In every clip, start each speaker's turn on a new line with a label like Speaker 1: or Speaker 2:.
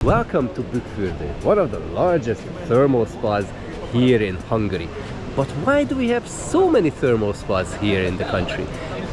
Speaker 1: Welcome to Bükfürdő, one of the largest thermal spas here in Hungary. But why do we have so many thermal spas here in the country?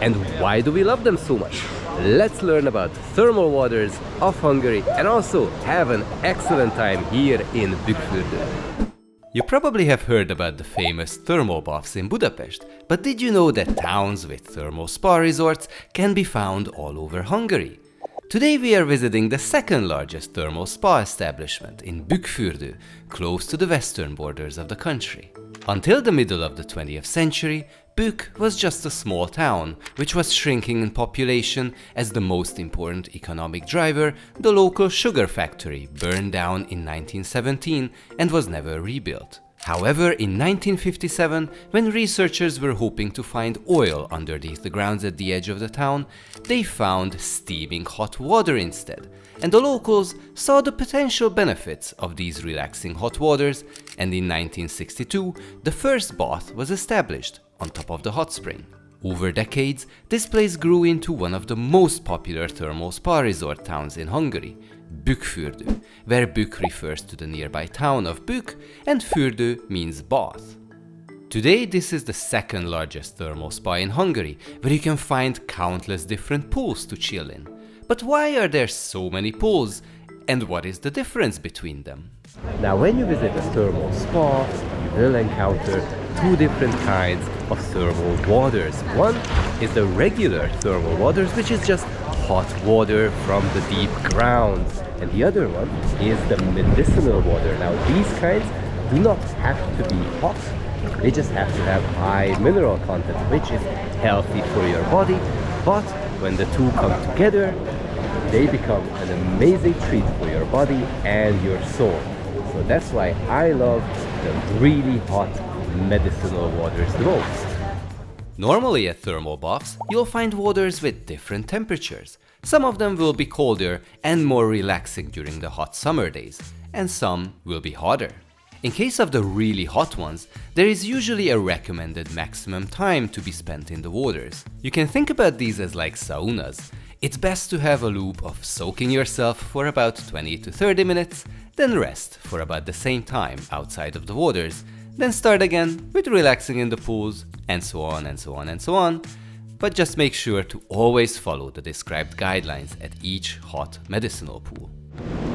Speaker 1: And why do we love them so much? Let's learn about thermal waters of Hungary and also have an excellent time here in Bükfürdő.
Speaker 2: You probably have heard about the famous thermal baths in Budapest, but did you know that towns with thermal spa resorts can be found all over Hungary? Today we are visiting the second largest thermal spa establishment in Bükfürdő, close to the western borders of the country. Until the middle of the 20th century, Bük was just a small town, which was shrinking in population as the most important economic driver, the local sugar factory, burned down in 1917 and was never rebuilt. However, in 1957, when researchers were hoping to find oil underneath the grounds at the edge of the town, they found steaming hot water instead, and the locals saw the potential benefits of these relaxing hot waters, and in 1962, the first bath was established on top of the hot spring. Over decades, this place grew into one of the most popular thermal spa resort towns in Hungary, Bükfürdő, where Bük refers to the nearby town of Bük and Fürdő means bath. Today, this is the second largest thermal spa in Hungary, where you can find countless different pools to chill in. But why are there so many pools, and what is the difference between them?
Speaker 1: Now when you visit a thermal spa, you will encounter two different kinds of thermal waters. One is the regular thermal waters, which is just hot water from the deep ground, and the other one is the medicinal water. Now these kinds do not have to be hot, they just have to have high mineral content, which is healthy for your body, but when the two come together, they become an amazing treat for your body and your soul. So that's why I love the really hot medicinal waters the most.
Speaker 2: Normally at thermal baths, you'll find waters with different temperatures. Some of them will be colder and more relaxing during the hot summer days, and some will be hotter. In case of the really hot ones, there is usually a recommended maximum time to be spent in the waters. You can think about these as like saunas. It's best to have a loop of soaking yourself for about 20 to 30 minutes, then rest for about the same time outside of the waters, then start again with relaxing in the pools, and so on and so on and so on. But just make sure to always follow the described guidelines at each hot medicinal pool.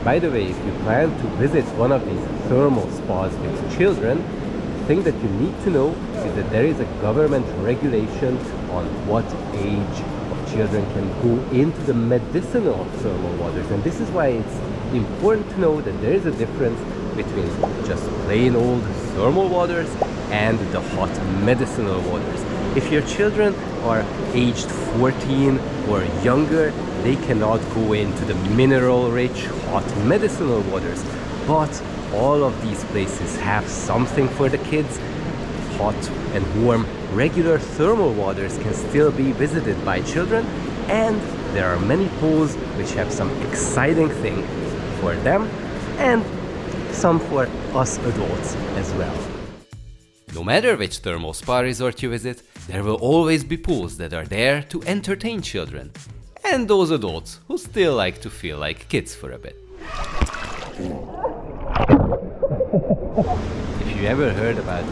Speaker 1: By the way, if you plan to visit one of these thermal spas with children, the thing that you need to know is that there is a government regulation on what age of children can go into the medicinal thermal waters, and this is why it's important to know that there is a difference between just plain old thermal waters and the hot medicinal waters. If your children are aged 14 or younger, they cannot go into the mineral-rich hot medicinal waters. But all of these places have something for the kids. Hot and warm regular thermal waters can still be visited by children, and there are many pools which have some exciting thing for them and some for us adults as well.
Speaker 2: No matter which thermal spa resort you visit, there will always be pools that are there to entertain children and those adults who still like to feel like kids for a bit.
Speaker 1: If you ever heard about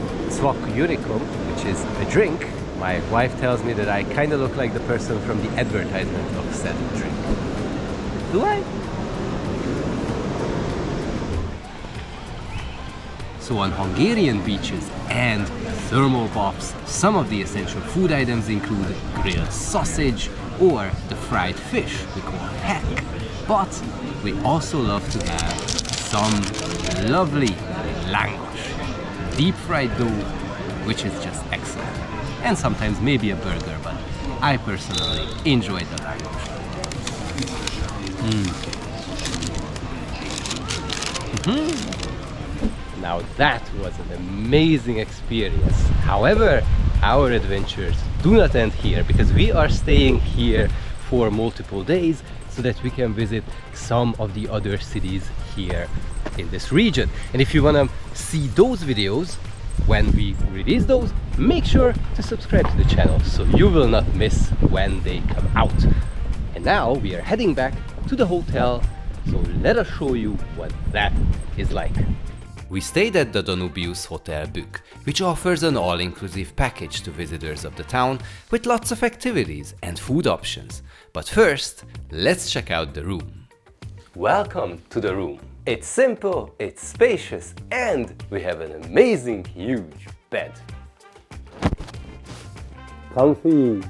Speaker 1: Unicum, which is a drink, my wife tells me that I kind of look like the person from the advertisement of said drink. Do I? So on Hungarian beaches and thermal baths, some of the essential food items include grilled sausage or the fried fish we call hek. But we also love to have some lovely langosh, deep fried dough, which is just excellent. And sometimes maybe a burger, but I personally enjoy the langosh. Now that was an amazing experience. However, our adventures do not end here, because we are staying here for multiple days so that we can visit some of the other cities here in this region. And if you want to see those videos when we release those, make sure to subscribe to the channel so you will not miss when they come out. And now we are heading back to the hotel So let us show you what that is like.
Speaker 2: We stayed at the Danubius Hotel Bük, which offers an all-inclusive package to visitors of the town with lots of activities and food options. But first, let's check out the room.
Speaker 1: Welcome to the room. It's simple, it's spacious, and we have an amazing huge bed. Comfy.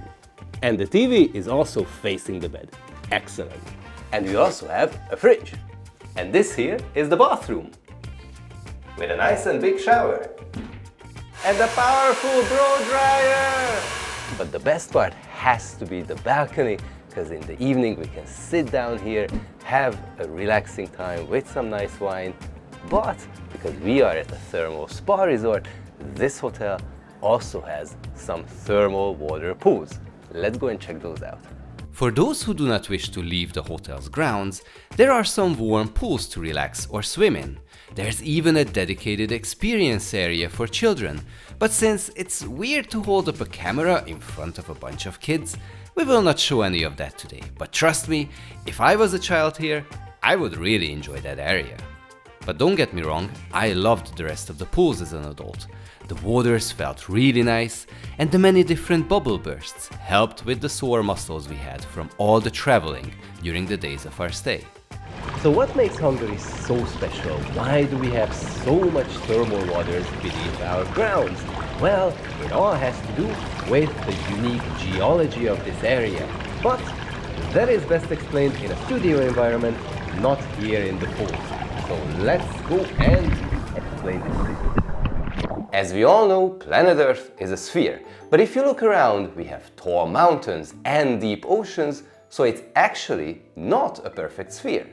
Speaker 1: And the TV is also facing the bed. Excellent. And we also have a fridge. And this here is the bathroom, with a nice and big shower. And a powerful blow dryer! But the best part has to be the balcony, because in the evening we can sit down here, have a relaxing time with some nice wine. But because we are at a thermal spa resort, this hotel also has some thermal water pools. Let's go and check those out.
Speaker 2: For those who do not wish to leave the hotel's grounds, there are some warm pools to relax or swim in. There's even a dedicated experience area for children, but since it's weird to hold up a camera in front of a bunch of kids, we will not show any of that today. But trust me, if I was a child here, I would really enjoy that area. But don't get me wrong, I loved the rest of the pools as an adult. The waters felt really nice, and the many different bubble bursts helped with the sore muscles we had from all the traveling during the days of our stay.
Speaker 1: So what makes Hungary so special? Why do we have so much thermal waters beneath our grounds? Well, it all has to do with the unique geology of this area. But that is best explained in a studio environment, not here in the pool. So let's go and explain this. As we all know, planet Earth is a sphere. But if you look around, we have tall mountains and deep oceans, so it's actually not a perfect sphere.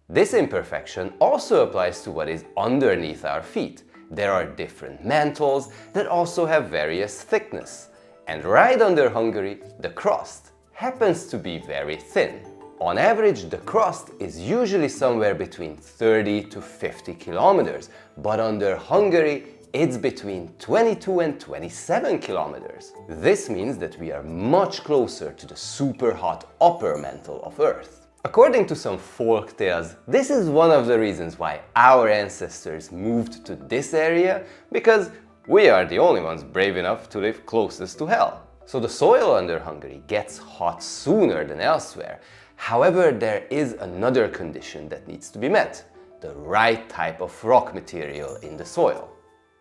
Speaker 1: This imperfection also applies to what is underneath our feet. There are different mantles that also have various thickness. And right under Hungary, the crust happens to be very thin. On average, the crust is usually somewhere between 30 to 50 kilometers, but under Hungary, it's between 22 and 27 kilometers. This means that we are much closer to the super hot upper mantle of Earth. According to some folk tales, this is one of the reasons why our ancestors moved to this area, because we are the only ones brave enough to live closest to hell. So the soil under Hungary gets hot sooner than elsewhere. However, there is another condition that needs to be met: the right type of rock material in the soil.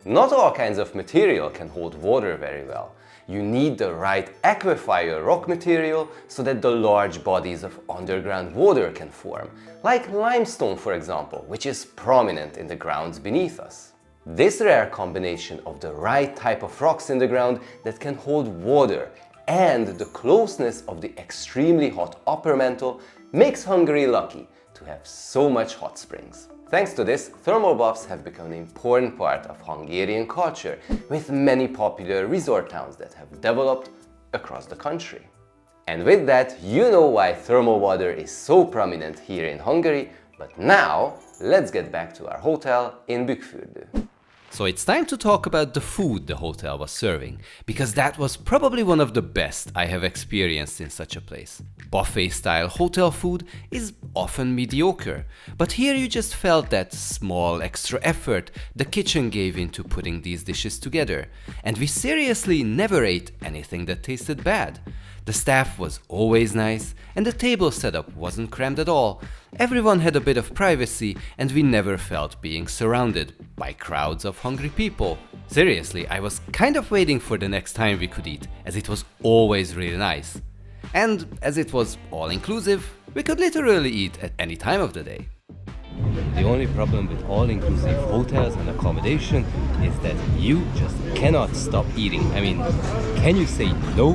Speaker 1: Not all kinds of material can hold water very well. You need the right aquifer rock material so that the large bodies of underground water can form, like limestone for example, which is prominent in the grounds beneath us. This rare combination of the right type of rocks in the ground that can hold water and the closeness of the extremely hot upper mantle makes Hungary lucky to have so much hot springs. Thanks to this, thermal baths have become an important part of Hungarian culture, with many popular resort towns that have developed across the country. And with that, you know why thermal water is so prominent here in Hungary, but now let's get back to our hotel in Bükfürdő.
Speaker 2: So it's time to talk about the food the hotel was serving, because that was probably one of the best I have experienced in such a place. Buffet-style hotel food is often mediocre, but here you just felt that small extra effort the kitchen gave into putting these dishes together, and we seriously never ate anything that tasted bad. The staff was always nice, and the table setup wasn't crammed at all. Everyone had a bit of privacy, and we never felt being surrounded by crowds of hungry people. Seriously, I was kind of waiting for the next time we could eat, as it was always really nice. And as it was all-inclusive, we could literally eat at any time of the day.
Speaker 1: The only problem with all-inclusive hotels and accommodation is that you just cannot stop eating. I mean, can you say no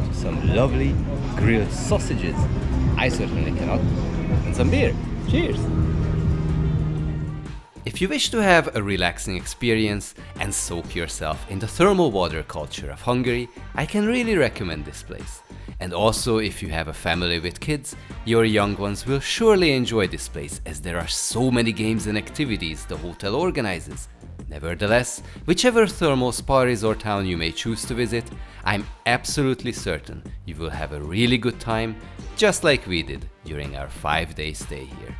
Speaker 1: to some lovely grilled sausages? I certainly cannot. And some beer. Cheers!
Speaker 2: If you wish to have a relaxing experience and soak yourself in the thermal water culture of Hungary, I can really recommend this place. And also, if you have a family with kids, your young ones will surely enjoy this place, as there are so many games and activities the hotel organizes. Nevertheless, whichever thermal spa resort town you may choose to visit, I'm absolutely certain you will have a really good time, just like we did during our 5-day stay here.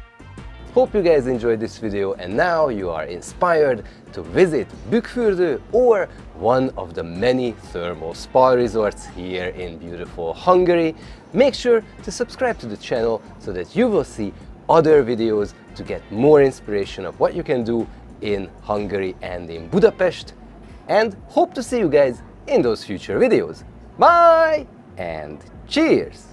Speaker 1: Hope you guys enjoyed this video and now you are inspired to visit Bükfürdő or one of the many thermal spa resorts here in beautiful Hungary. Make sure to subscribe to the channel so that you will see other videos to get more inspiration of what you can do in Hungary and in Budapest, and hope to see you guys in those future videos. Bye and cheers!